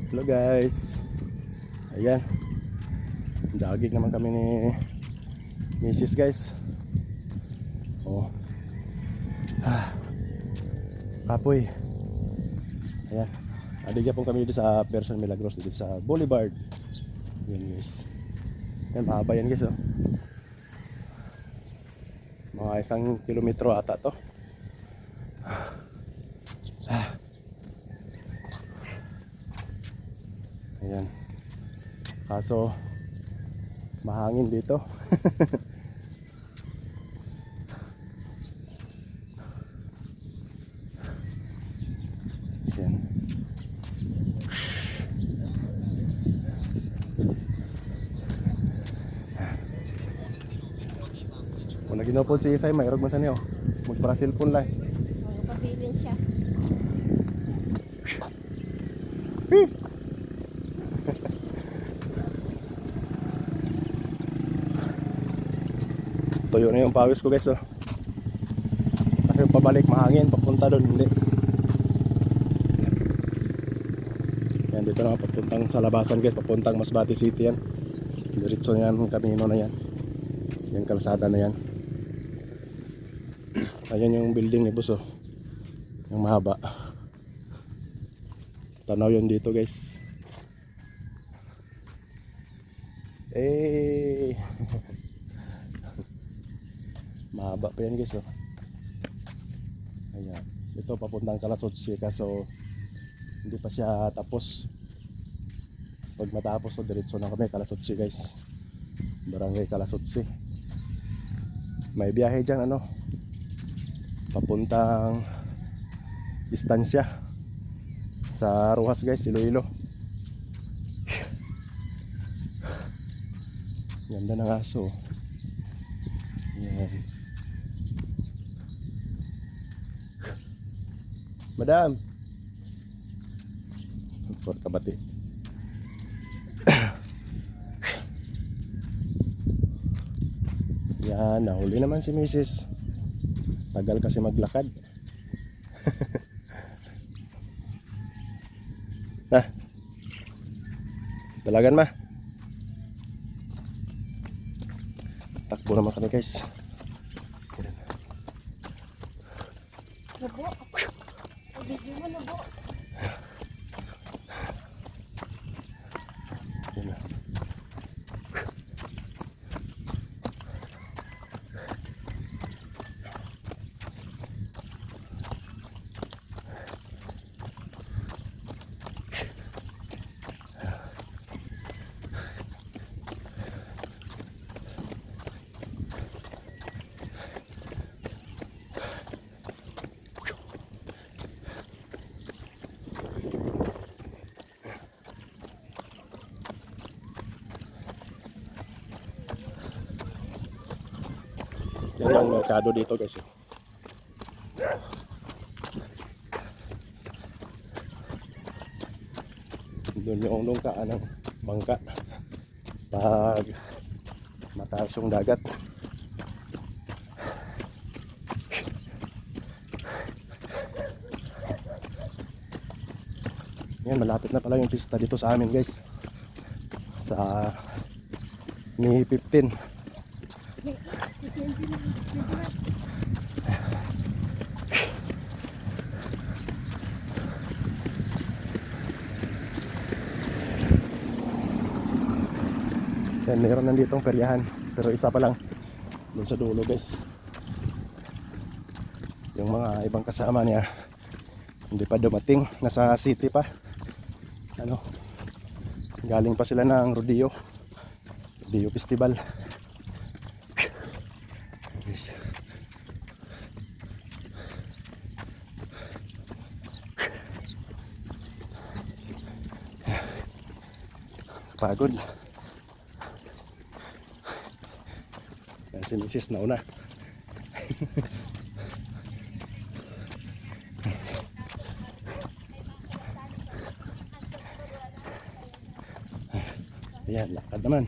Hello guys. Ayan. Jogging naman kami ni Mrs. guys. Oh. Kapoy. Ayan. Adigya po kami dito sa Person Milagros dito sa Boulevard. Ayan guys. Ayan, mahaba yan guys oh. Mga 1 kilometro ata to. Ayan. Kaso mahangin dito. Ayan. Kung naginopod si Isay, mayroon mo sa niyo. Magpara-cellphone lang. Magpabilin siya. Tuyo na yung pawis ko guys oh. Kasi pabalik mahangin, papunta doon hindi. Yan dito na papuntang sa labasan guys, papuntang Masbate City yan. Diretso yan, kamino na yan. Yan kalsada na yan. Ayan yung building ni boss oh. Yung mahaba. Tanaw yan dito guys. Eh. Mahaba pa yan guys oh. Ayan. Ito papuntang Kalasotsi kaso hindi pa siya tapos. Pag matapos so diretso na kami Kalasotsi guys. Barangay Kalasotsi. May biyahe dyan ano. Papuntang distansya sa Rojas guys, Iloilo. Ganda ng aso. Yan. Madam. Port kabati. Yan, nahuli naman si Mrs. Tagal kasi maglakad. Nah. Dalagan ma. Takbo naman kami guys. Labo. Video mo labo. Yan na. Yan yung merkado dito guys. Doon yung lungkaan ng bangka pag mataas yung dagat. Yan, malapit na pala yung pista dito sa amin guys. Sa May 15. Yan, meron nanditong peryahan pero isa pa lang doon sa dulo guys. Yung mga ibang kasama niya hindi pa dumating, nasa city pa. Ano, galing pa sila ng rodeo festival. Yes. Pagod. Yan si Mrs. na una. Ayan, lakad naman.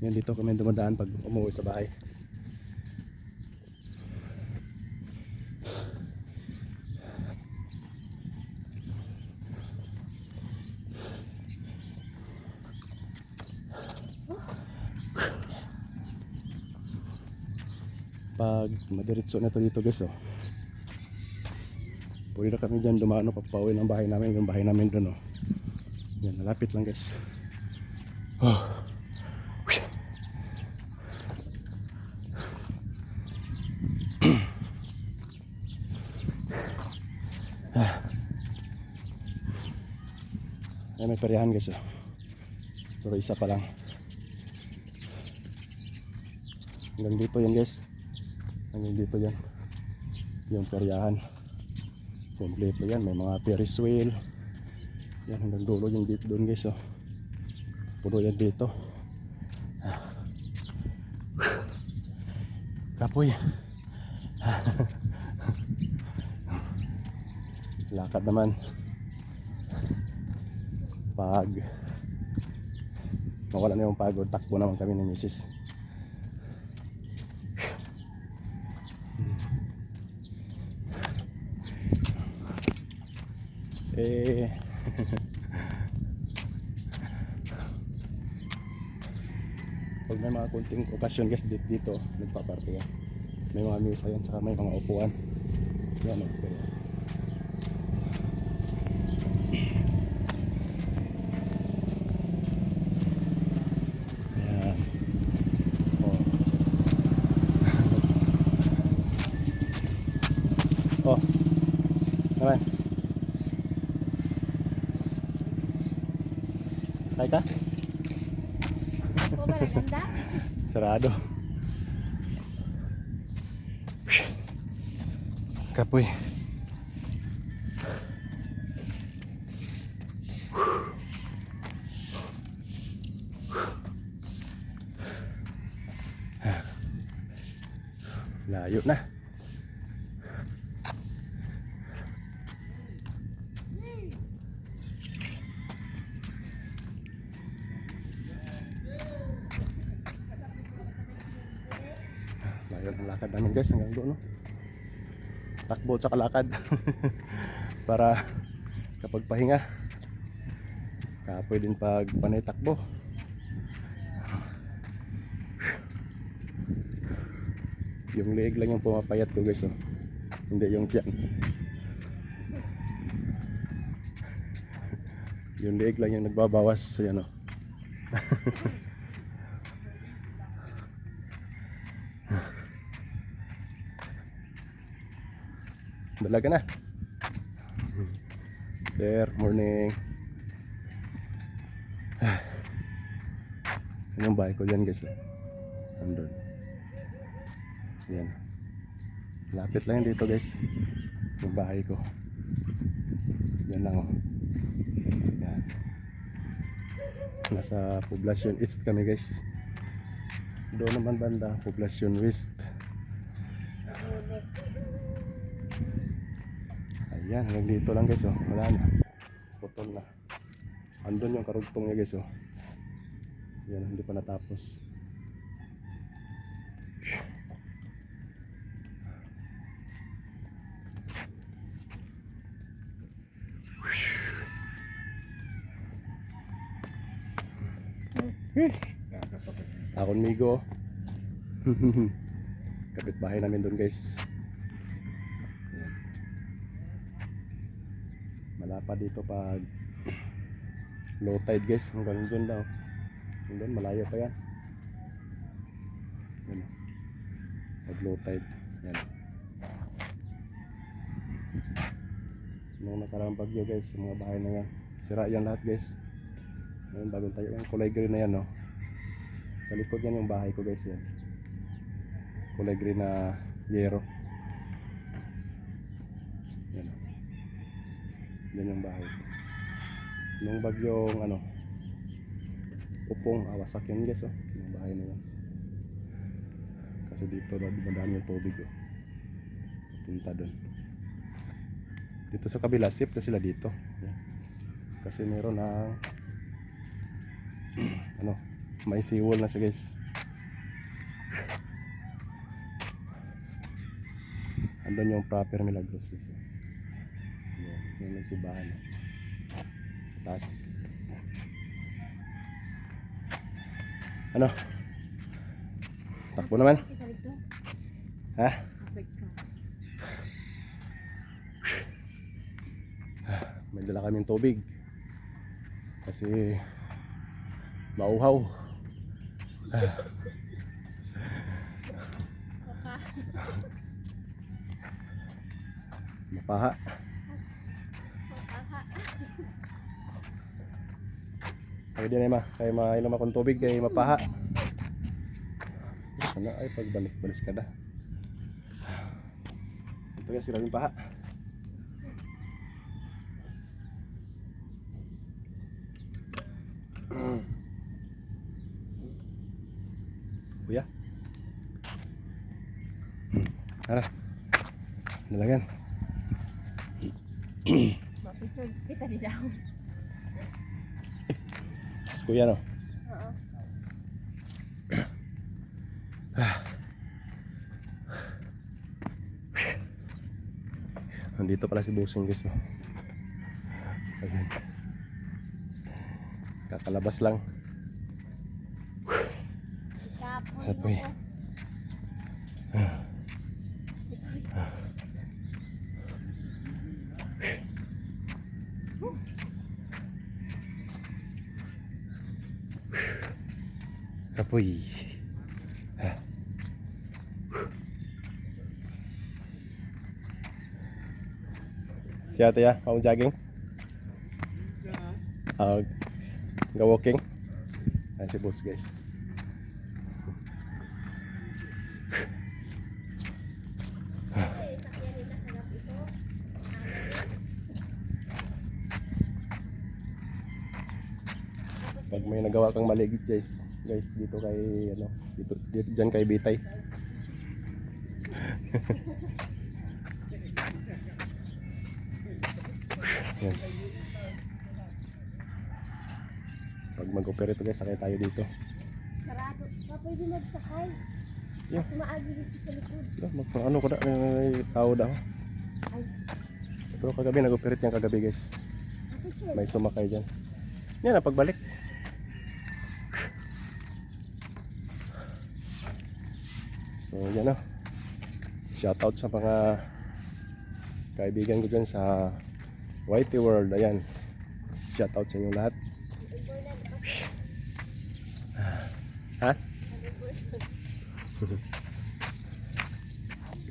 Yan, dito kami dumadaan pag umuwi sa bahay. pag madiretso na to dito guys, oh. Pwede na kami dyan dumaan, no, pagpauwi ng bahay namin. Yung bahay namin dun, oh. Yan, malapit lang guys. Oh. Ay, may parihan guys, oh. Pero isa pa lang. Hanggang dito yan guys. Hanggang dito yan. Yung peryahan. Kompleto yan. May mga Ferris wheel. Yan hanggang dulo yung dito doon guys, oh. Puno yan dito. Kapoy. Lakad naman. Pag mawala na yung pagod, takbo naman kami ng misis. Pag may mga kunting okasyon guys dito nagpaparte yan. May mga mesa yan, saka may mga upuan yan, oh. Ayan, oh. Oh, naman sakay ka? Ako ba naganda? Sarado. Kapoy. Layo na. Layo ng lakad namin guys hanggang doon, no? Takbo at saka lakad. Para kapag pahinga kapoy din pag panay takbo. Yung leeg lang yung pumapayat ko guys, oh. Hindi yung tiyan. Yung leeg lang yung nagbabawas. Yan, oh. Dalaga na. Sir, morning. Yan yung bahay ko dyan guys, oh. Andun. Yan. Lapit lang dito guys. Yung bahay ko. Yan lang, oh. Yan. Nasa Poblacion East kami guys. Doon naman banda Poblacion West. Ayan, hanggang dito lang guys, oh. Wala na. Putol na. Andun yung karugtong niya guys, oh. Yan, hindi pa natapos. Akon migo. Kapitbahay namin doon guys. Ayan. Malapad dito pag low tide guys. Hanggang doon daw. Doon malayo pa yan. Yan. Pag low tide. Yan. Nung nakaraang bagyo guys, yung mga bahay na yan, sira yan lahat guys. Ngayon bagong tayo yan, kulay green na yan, no. Sa likod yan yung bahay ko guys, yan. Kulay green na yero. Yan, no. Yan yung bahay ko. Nung bagyong ano, upong awasak yan guys, oh. Yung bahay na yan. Kasi dito madami yung tubig, oh. Punta doon. Dito sa kabila, safe na sila dito. Yan. Kasi meron na ano, may seawall na siya guys. Andun yung proper Milagros guys. Yan, yung may sibahan. Tapos ano, takbo naman. Ha? Kapit ka. May dala kaming tubig. Kasi mauhaw. Baka. Mapaha. Baka. Pwede na ma. Kaya mainom akong tubig kay mapaha. Ano ay pagbalik-balis ka na. Ito guys, siraming paha. Kuya. Ara. Nalagan. Mapicture kita di daw. Si kuya no. Oo. Nandito pala si Busing guys no. Ayan. Kakalabas lang. Kapoy Apoy. mo. Apoy. Si ate ya, mau jogging? Ga-walking? Ayan si boss guys. Eh, sakyan nila hanap ito. Pag may nagawa kang mali guys, dito kay ano, dito diyan kay Bitay. Yan. Pag mag-operate guys, sakay tayo dito. Sarado. Pa pwede magsakay. Yeah. Tumaagi dito sa likod. Ano ko na, may tao daw. Ay, Pero kagabi nag-operate yan kagabi guys. picture. May sumakay dyan. Yan na pagbalik. So yan na. Shoutout sa mga kaibigan ko dyan sa Whitey World. Ayan. Shoutout sa inyo lahat. Ha?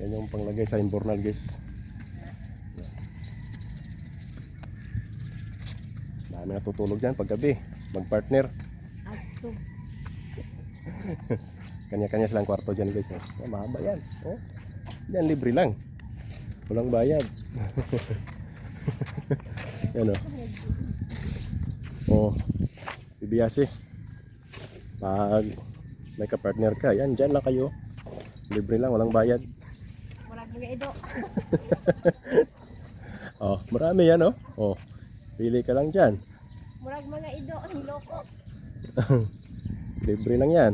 Yan yung panglagay sa imbornal guys. Dami natutulog dyan paggabi. Mag-partner. Ato. Kanya-kanya silang kwarto dyan guys. Mahaba yan. Oh. Yan libre lang. Walang bayad. Yan o. Oh. Bibiyasi. Pag may ka-partner ka, yan dyan lang kayo. Libre lang, walang bayad. Murag mga ido. Oh, marami yan oh. Oh. Pili ka lang dyan. Murag mga ido. Ang loko. Libre lang yan.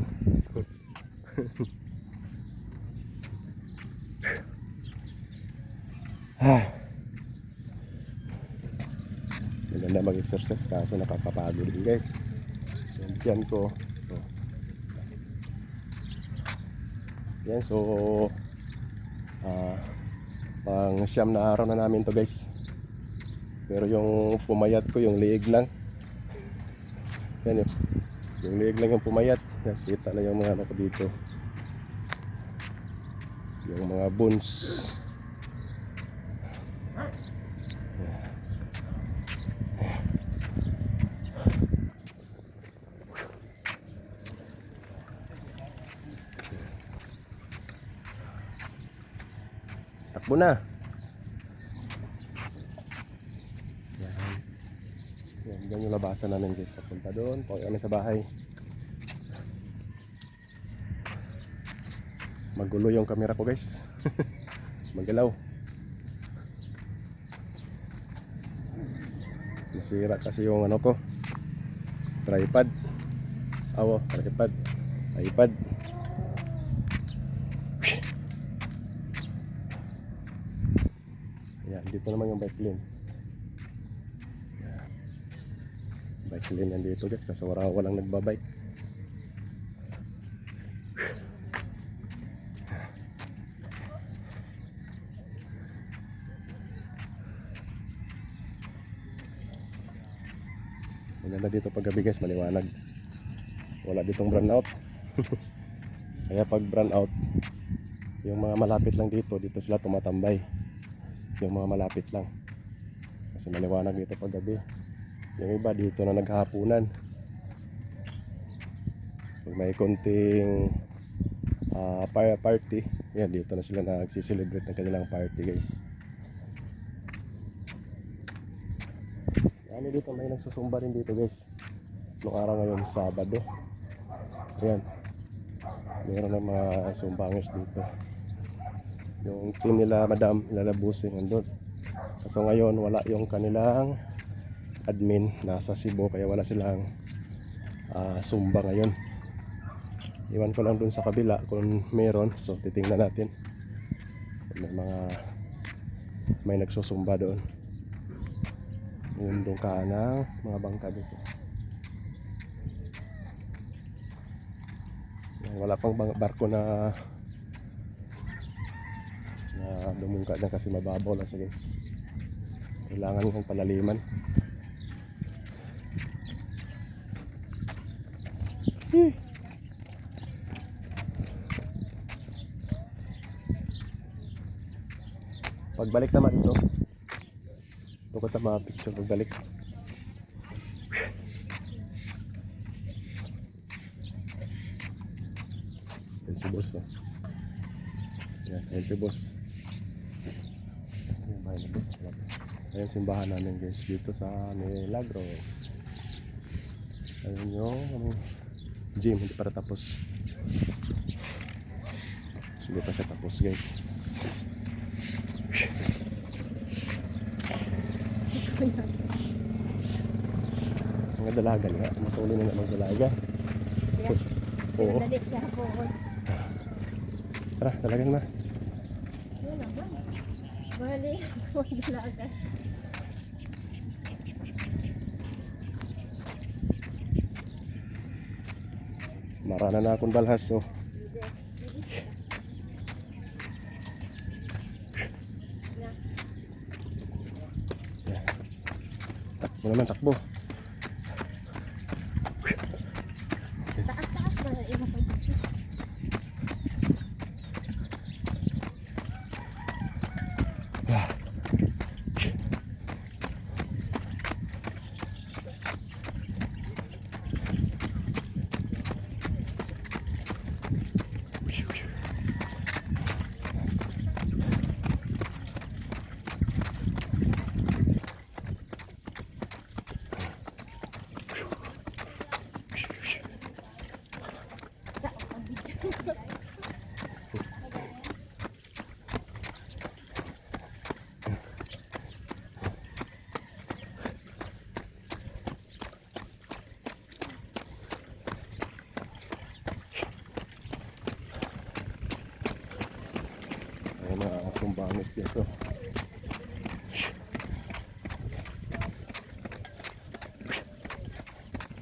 Maganda mag-exercise kaso nakakapagod din guys. Yan dyan ko. Oh. Yan so pang siyam na araw na namin to guys. Pero yung pumayat ko yung liig lang. Yan yun. Yung liig lang yung pumayat. Yan, kita na yung mga ano ko dito. Yung mga bones. Takbo na. Yan. Yan, yan yung labasan namin guys. Papunta doon. Pauwi kami sa bahay. Magulo yung camera ko guys. Magalaw. Nasira kasi yung ano ko. Tripod. Awo, tripod. iPad. Ayan, dito naman yung bike lane. Ayan. Bike lane yan dito guys kasi walang nagbabike. Maganda dito pag gabi guys, maliwanag. Wala ditong brownout. Kaya pag brownout, yung mga malapit lang dito sila tumatambay. Yung mga malapit lang. Kasi maliwanag dito pag gabi. Yung iba dito na naghahapunan. Pag may konting party, yan dito na sila nagsiselebrate ng kanilang party guys. Ano dito, may nagsusumba rin dito guys. Noong araw ngayon, Sabado. Ayan. Meron ng mga sumbangers dito. Yung team nila, Madam Lalabusing, nandun. Kaso ngayon, wala yung kanilang admin. Nasa Cebu, kaya wala silang sumba ngayon. Iwan ko lang dun sa kabila kung meron. So, titingnan natin. May nagsusumba doon. Yun doon ka ng mga bangka dito. Wala pang barko na dumungka na kasi mababaw lang siya guys. Kailangan yung palaliman. Pagbalik naman dito, ito ko mga picture pagbalik. Yan si boss, no? Yan si boss. Ayan simbahan namin guys dito sa Milagros. Ayun yung gym, hindi pa tapos. Hindi pa siya tapos guys. Mga dalaga nga, matuloy na nga magdalaga. Oo. Dali siya po. Tara, dalagan na. Wala ba? Bali ako dalaga. Marana na akong balhas, oh. Takbo naman, takbo. Taas-taas ba na iba pa dito? Ayun na, sumbangis guys, oh.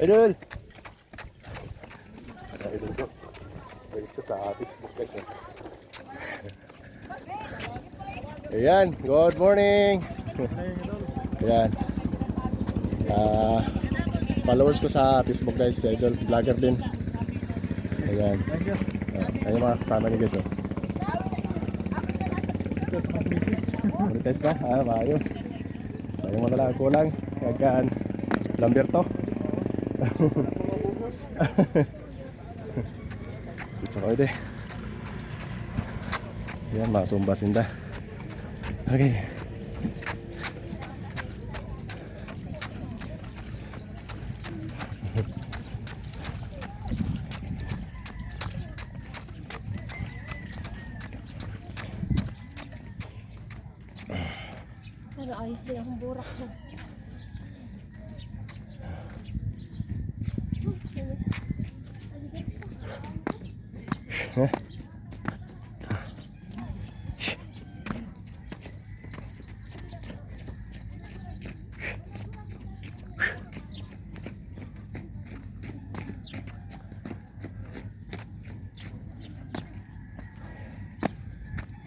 Idol! Idol ko. Guys ko sa Facebook guys, oh. Ayan, good morning! Ayan. Followers ko sa Facebook guys, Idol, vlogger din. Ayan. Ayan mga kasama ni guys, oh. Monetize ka? Maayos. Sayang mo na lang kulang. Kagkaan Lamberto. Pizza ko ito. Yan, masumba sinda. Okay. Pero ayos na yung burak mo.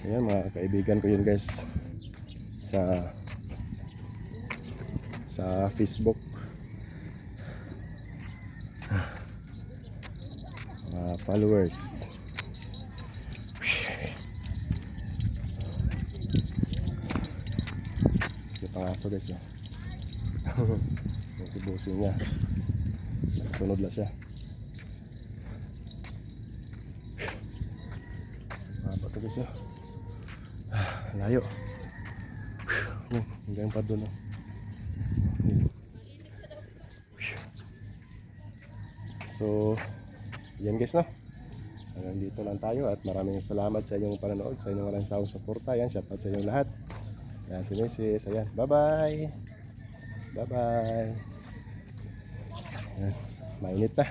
Ayan mga kaibigan ko yun guys sa Facebook. followers. Yung pangaso guys yun. Yung si Bossing niya. Sunod lang siya. Mababa to guys yun. Layo. Yan, hanggang pa doon. So, yan guys no. Hanggang dito lang tayo at maraming salamat sa inyong panonood, sa inyong walang sawang suporta. Yan, shoutout sa inyong lahat. Yan, si Mrs. Ayan, bye-bye. Bye-bye. Yan, mainit na.